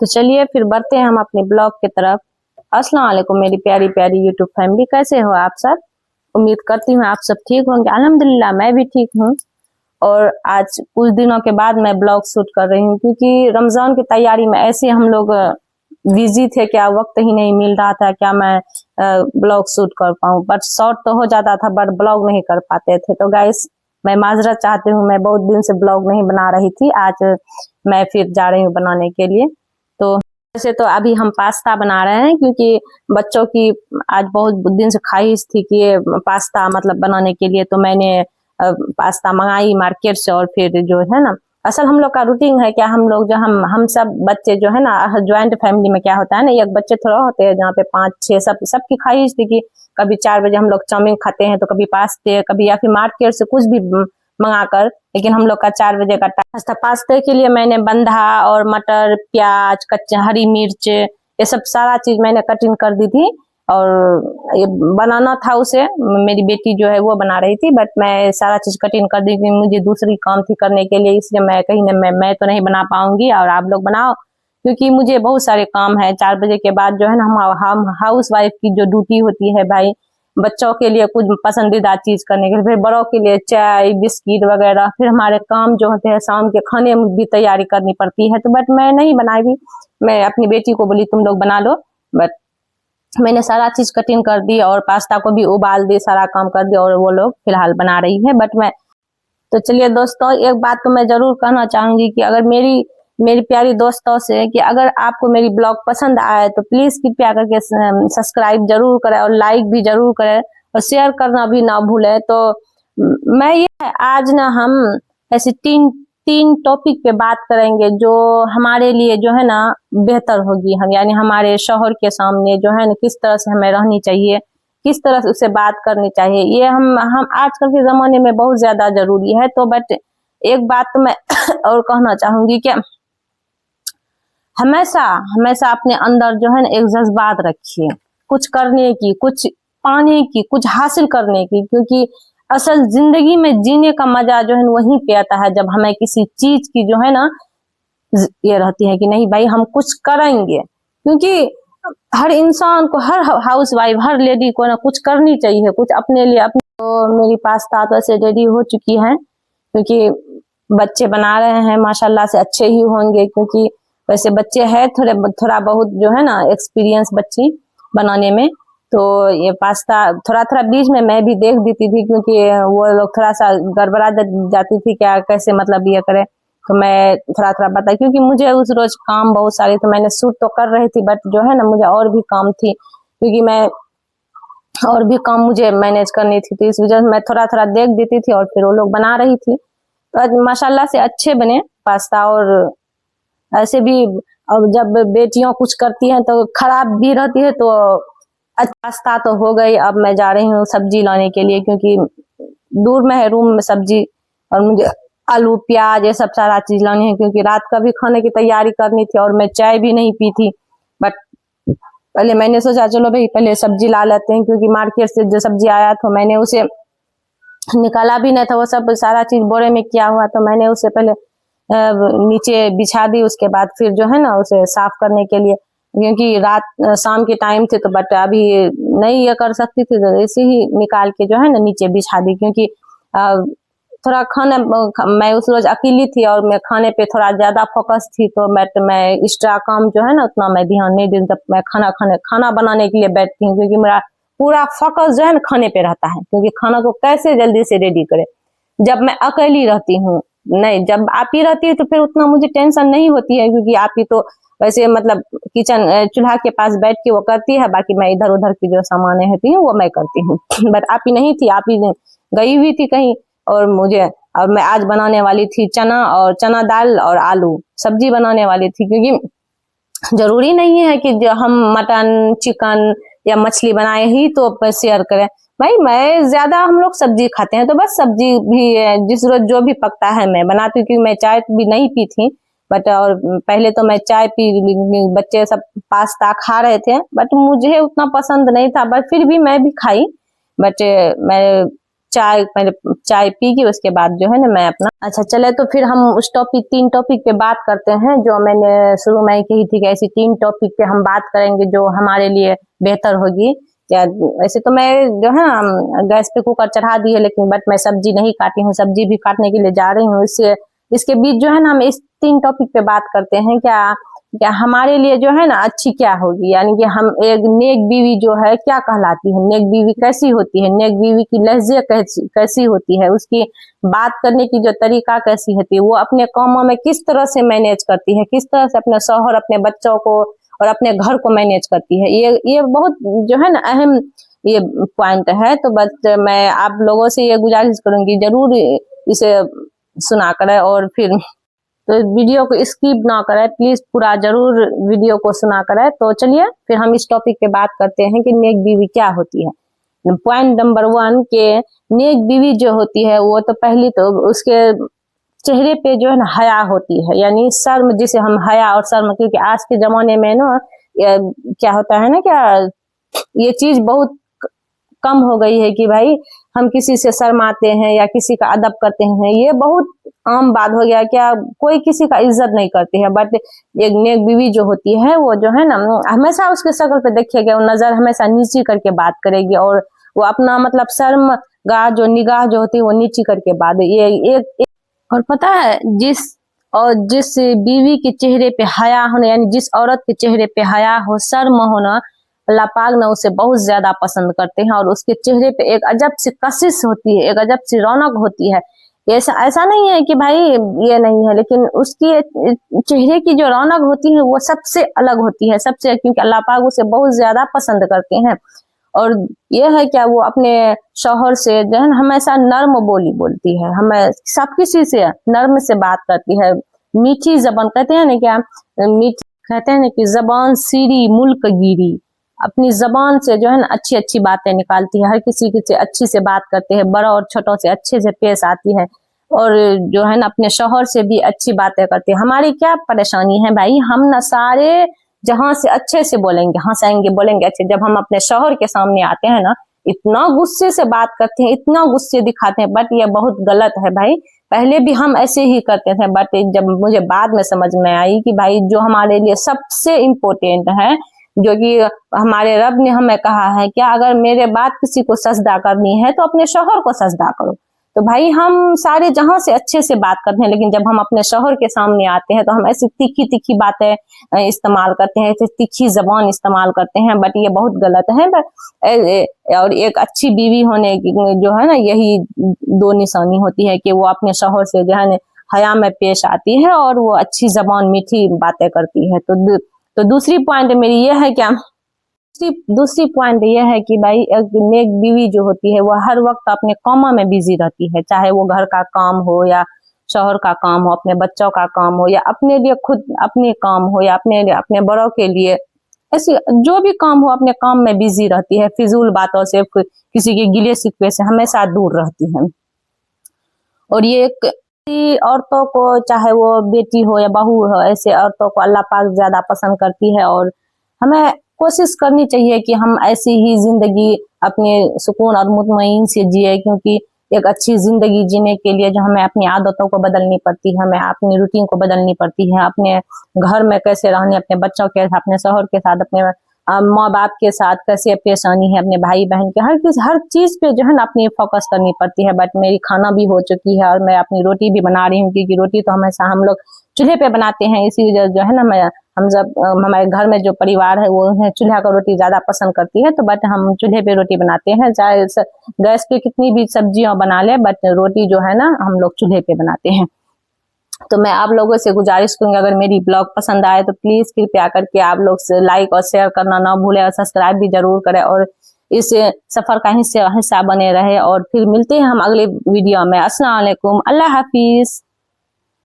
तो चलिए फिर बढ़ते हैं हम अपने ब्लॉग की तरफ। अस्सलाम वालेकुम मेरी प्यारी प्यारी यूट्यूब फैमिली, कैसे हो आप सब? उम्मीद करती हूँ आप सब ठीक होंगे। अल्हम्दुलिल्लाह मैं भी ठीक हूँ। और आज कुछ दिनों के बाद मैं ब्लॉग शूट कर रही हूँ क्योंकि रमजान की तैयारी में ऐसे हम लोग बिजी थे, क्या वक्त ही नहीं मिल रहा था क्या मैं ब्लॉग शूट कर पाऊँ। बट शॉर्ट तो हो जाता था बट ब्लॉग नहीं कर पाते थे। तो गाइस मैं माजरत चाहती हूँ, मैं बहुत दिन से ब्लॉग नहीं बना रही थी। आज मैं फिर जा रही हूँ बनाने के लिए। तो वैसे तो अभी हम पास्ता बना रहे हैं क्योंकि बच्चों की आज बहुत दिन से ख्वाहिश थी कि ये पास्ता मतलब बनाने के लिए। तो मैंने पास्ता मंगाई मार्केट से। और फिर जो है ना, असल हम लोग का रूटीन है क्या, हम लोग जो हम सब बच्चे जो है ना, ज्वाइंट फैमिली में क्या होता है ना, एक बच्चे थोड़ा होते हैं जहाँ पे 5-6 सबकी ख्वाहिश थी कि कभी 4 बजे हम लोग चाउमीन खाते हैं, तो कभी पास्ते, कभी या फिर मार्केट से कुछ भी मंगाकर। लेकिन हम लोग का 4 बजे का टाइम था। पास्ते के लिए मैंने बंधा और मटर, प्याज, कच्चा हरी मिर्च, ये सब सारा चीज मैंने कटिंग कर दी थी। और ये बनाना था उसे, मेरी बेटी जो है वो बना रही थी, बट मैं सारा चीज कटिंग कर दी थी। मुझे दूसरी काम थी करने के लिए, इसलिए मैं कहीं न मैं तो नहीं बना पाऊंगी और आप लोग बनाओ, क्योंकि मुझे बहुत सारे काम है। 4 बजे के बाद जो है ना, हम हाउस वाइफ की जो ड्यूटी होती है भाई, बच्चों के लिए कुछ पसंदीदा चीज करने के लिए, फिर बड़ों के लिए चाय बिस्किट वगैरह, फिर हमारे काम जो होते हैं शाम के खाने में भी तैयारी करनी पड़ती है। तो बट मैं नहीं बनाई, मैं अपनी बेटी को बोली तुम लोग बना लो। बट मैंने सारा चीज कटिंग कर दी और पास्ता को भी उबाल दी, सारा काम कर दिया और वो लोग फिलहाल बना रही है। बट मैं तो चलिए दोस्तों, एक बात तो मैं जरूर कहना चाहूंगी कि अगर मेरी प्यारी दोस्तों से कि अगर आपको मेरी ब्लॉग पसंद आए तो प्लीज कृपया करके सब्सक्राइब जरूर करें और लाइक भी जरूर करें और शेयर करना भी ना भूलें। तो मैं ये आज ना हम ऐसे तीन टॉपिक पे बात करेंगे जो हमारे लिए जो है ना बेहतर होगी। हम यानी हमारे शौहर के सामने जो है ना किस तरह से हमें रहनी चाहिए, किस तरह से उससे बात करनी चाहिए, ये हम आजकल के जमाने में बहुत ज्यादा जरूरी है। तो बट एक बात तो मैं और कहना चाहूंगी कि हमेशा हमेशा अपने अंदर जो है ना एक जज्बात रखिए, कुछ करने की, कुछ पाने की, कुछ हासिल करने की। क्योंकि असल जिंदगी में जीने का मजा जो है ना वहीं पे आता है जब हमें किसी चीज की जो है ना ये रहती है कि नहीं भाई हम कुछ करेंगे। क्योंकि हर इंसान को, हर हाउस वाइफ, हर लेडी को ना कुछ करनी चाहिए, कुछ अपने लिए। अपने तो मेरी पास्ता तो ऐसे रेडी हो चुकी है क्योंकि बच्चे बना रहे हैं, माशाल्लाह से अच्छे ही होंगे क्योंकि वैसे बच्चे हैं थोड़ा बहुत जो है ना एक्सपीरियंस बच्ची बनाने में। तो ये पास्ता थोड़ा थोड़ा बीच में मैं भी देख देती थी क्योंकि वो लोग थोड़ा सा गड़बड़ा जाती थी क्या कैसे मतलब ये करे। तो मैं थोड़ा थोड़ा बता, क्योंकि मुझे उस रोज काम बहुत सारे थे, मैंने शूट तो कर रही थी बट जो है ना मुझे और भी काम थी, क्योंकि मैं और भी काम मुझे मैनेज करनी थी। तो इस वजह से मैं थोड़ा थोड़ा देख देती थी और फिर वो लोग बना रही थी। तो माशाल्लाह से अच्छे बने पास्ता। और ऐसे भी अब जब बेटियां कुछ करती हैं तो खराब भी रहती है। तो पास्ता तो हो गई, अब मैं जा रही हूँ सब्जी लाने के लिए क्योंकि दूर में है रूम में सब्जी, और मुझे आलू प्याज ये सब सारा चीज लानी है क्योंकि रात का भी खाने की तैयारी करनी थी और मैं चाय भी नहीं पी थी। बट पहले मैंने सोचा चलो भाई पहले सब्जी ला लेते हैं, क्योंकि मार्केट से जो सब्जी आया था मैंने उसे निकाला भी नहीं था, वो सब सारा चीज बोरे में किया हुआ। तो मैंने उसे पहले नीचे बिछा दी, उसके बाद फिर जो है ना उसे साफ करने के लिए, क्योंकि रात शाम के टाइम थे तो बट अभी नहीं ये कर सकती थी, तो ऐसे ही निकाल के जो है ना नीचे बिछा दी। क्योंकि थोड़ा खाना मैं उस रोज अकेली थी और मैं खाने पे थोड़ा ज्यादा फोकस थी, तो मैं एक्स्ट्रा काम जो है ना उतना मैं ध्यान नहीं दी। जब मैं खाना बनाने के लिए बैठती हूँ क्योंकि मेरा पूरा फोकस जो है ना खाने पे रहता है, क्योंकि खाना को कैसे जल्दी से रेडी करे। जब मैं अकेली रहती हूँ, नहीं जब आप ही रहती है तो फिर उतना मुझे टेंशन नहीं होती है, क्योंकि आप ही तो वैसे मतलब किचन चूल्हा के पास बैठ के वो करती है, बाकी मैं इधर उधर की जो सामानें होती हैं वो मैं करती हूँ। बट आप ही नहीं थी, आप ही गई हुई थी कहीं, और मैं आज बनाने वाली थी चना दाल और आलू सब्जी बनाने वाली थी। क्योंकि जरूरी नहीं है कि जो हम मटन चिकन या मछली बनाए ही तो शेयर करें भाई। मैं ज्यादा हम लोग सब्जी खाते हैं तो बस सब्जी भी जिस रोज जो भी पकता है मैं बनाती हूँ, क्योंकि मैं चाय भी नहीं पी थी। बट और पहले तो मैं चाय पी, बच्चे सब पास्ता खा रहे थे बट मुझे उतना पसंद नहीं था, बट फिर भी मैं भी खाई। बट मैं चाय पहले चाय पीगी, उसके बाद जो है ना मैं अपना अच्छा चले। तो फिर हम उस तीन टॉपिक पे बात करते हैं जो मैंने शुरू में कही थी कि ऐसी 3 टॉपिक पे हम बात करेंगे जो हमारे लिए बेहतर होगी। या ऐसे तो मैं जो है गैस पे कुकर चढ़ा दी है, लेकिन बट मैं सब्जी नहीं काटी हूँ, सब्जी भी काटने के लिए जा रही हूँ। इसके बीच जो है ना हम इस 3 टॉपिक पे बात करते हैं क्या हमारे लिए जो है ना अच्छी क्या होगी, यानी कि हम एक नेक बीवी जो है क्या कहलाती है, नेक बीवी कैसी होती है, नेक बीवी की लहजे कैसी होती है, उसकी बात करने की जो तरीका कैसी होती है, वो अपने कामों में किस तरह से मैनेज करती है, किस तरह से अपने शौहर, अपने बच्चों को और अपने घर को मैनेज करती है। ये बहुत जो है ना अहम ये पॉइंट है। तो बस मैं आप लोगों से ये गुजारिश करूंगी जरूर इसे सुना करें और फिर तो वीडियो को स्किप ना करें, प्लीज पूरा जरूर वीडियो को सुना करें। तो चलिए फिर हम इस टॉपिक पे बात करते हैं कि नेक बीवी क्या होती है। पॉइंट नंबर 1 के नेक बीवी जो होती है वो तो पहली तो उसके चेहरे पे जो है ना हया होती है, यानी शर्म, जिसे हम हया और शर्म, क्योंकि आज के जमाने में ना क्या होता है ना क्या ये चीज बहुत कम हो गई है कि भाई हम किसी से शर्माते हैं या किसी का अदब करते हैं, ये बहुत आम बात हो गया, क्या कोई किसी का इज्जत नहीं करती है। बट एक नेक बीवी जो होती है वो जो है ना हमेशा उसके शक्ल पे देखिएगा वो नजर हमेशा नीची करके बात करेगी, और वो अपना मतलब शर्म गाह जो निगाह जो होती है वो नीची करके बात ये एक और पता है जिस बीवी के चेहरे पे हया होना, यानी जिस औरत के चेहरे पे हया हो, शर्म होना, अल्लाह पाक ने उसे बहुत ज्यादा पसंद करते हैं। और उसके चेहरे पे एक अजब सी कशिश होती है, एक अजब सी रौनक होती है। ऐसा नहीं है कि भाई ये नहीं है, लेकिन उसकी चेहरे की जो रौनक होती है वो सबसे अलग होती है, सबसे, क्योंकि अल्लाह पाक उसे बहुत ज्यादा पसंद करते हैं। और ये है क्या वो अपने शौहर से जो है हमेशा नर्म बोली बोलती है, हमें सब किसी से नर्म से बात करती है, मीठी जबान कहते हैं ना क्या, मीठी कहते हैं ना कि जबान सीरी मुल्क गिरी, अपनी जबान से जो है ना अच्छी अच्छी बातें निकालती है, हर किसी से अच्छी से बात करते हैं, बड़ा और छोटों से अच्छे से पेश आती है, और जो है ना अपने शौहर से भी अच्छी बातें करती है। हमारी क्या परेशानी है भाई, हम ना सारे जहां से अच्छे से बोलेंगे, हंसाएंगे, बोलेंगे अच्छे, जब हम अपने शौहर के सामने आते हैं ना इतना गुस्से से बात करते हैं, इतना गुस्से दिखाते हैं। बट ये बहुत गलत है भाई, पहले भी हम ऐसे ही करते थे, बट जब मुझे बाद में समझ में आई कि भाई जो हमारे लिए सबसे इम्पोर्टेंट है, जो कि हमारे रब ने हमें कहा है कि अगर मेरे बाद किसी को सजदा करनी है तो अपने शौहर को सजदा करो। तो भाई हम सारे जहां से अच्छे से बात करते हैं, लेकिन जब हम अपने शौहर के सामने आते हैं तो हम ऐसी तीखी तीखी बातें इस्तेमाल करते हैं, ऐसी तीखी जबान इस्तेमाल करते हैं। बट ये बहुत गलत है। और एक अच्छी बीवी होने की जो है ना यही 2 निशानी होती है कि वो अपने शौहर से जो है हया में पेश आती है और वो अच्छी जबान मीठी बातें करती है। तो दूसरी पॉइंट मेरी ये है क्या, दूसरी पॉइंट ये है कि भाई एक नेक बीवी जो होती है वो हर वक्त अपने कामों में बिजी रहती है, चाहे वो घर का काम हो या शौहर का काम हो, अपने बच्चों का काम हो, या अपने लिए खुद अपने काम हो, या अपने बड़ों के लिए, ऐसे जो भी काम हो अपने काम में बिजी रहती है, फिजूल बातों से, किसी के गिले शिकवे से हमेशा दूर रहती है। और ये एक औरतों को, चाहे वो बेटी हो या बहू हो, ऐसे औरतों को अल्लाह पाक ज्यादा पसंद करती है। और हमें कोशिश करनी चाहिए कि हम ऐसी ही जिंदगी अपने सुकून और मुतमईन से जिए, क्योंकि एक अच्छी जिंदगी जीने के लिए जो हमें अपनी आदतों को बदलनी पड़ती है, हमें अपनी रूटीन को बदलनी पड़ती है, अपने घर में कैसे रहने, अपने बच्चों के साथ, अपने शौहर के साथ, अपने माँ बाप के साथ कैसे पेश आनी है, अपने भाई बहन के, हर चीज पे जो है ना अपनी फोकस करनी पड़ती है। बट मेरी खाना भी हो चुकी है और मैं अपनी रोटी भी बना रही हूँ, क्योंकि रोटी तो हमेशा हम लोग चूल्हे पे बनाते हैं, इसी वजह जो है ना हम जब हमारे घर में जो परिवार है वो चूल्हा का रोटी ज्यादा पसंद करती है, तो बट हम चूल्हे पे रोटी बनाते हैं, चाहे गैस पे कितनी भी सब्जियां बना ले, बट रोटी जो है ना हम लोग चूल्हे पे बनाते हैं। तो मैं आप लोगों से गुजारिश करूंगी, अगर मेरी ब्लॉग पसंद आए तो प्लीज कृपया करके आप लोग से लाइक और शेयर करना ना भूले, और सब्सक्राइब भी जरूर करें, और इस सफर का हिस्सा बने रहे। और फिर मिलते हैं हम अगले वीडियो में। अस्सलाम वालेकुम, अल्लाह हाफिज।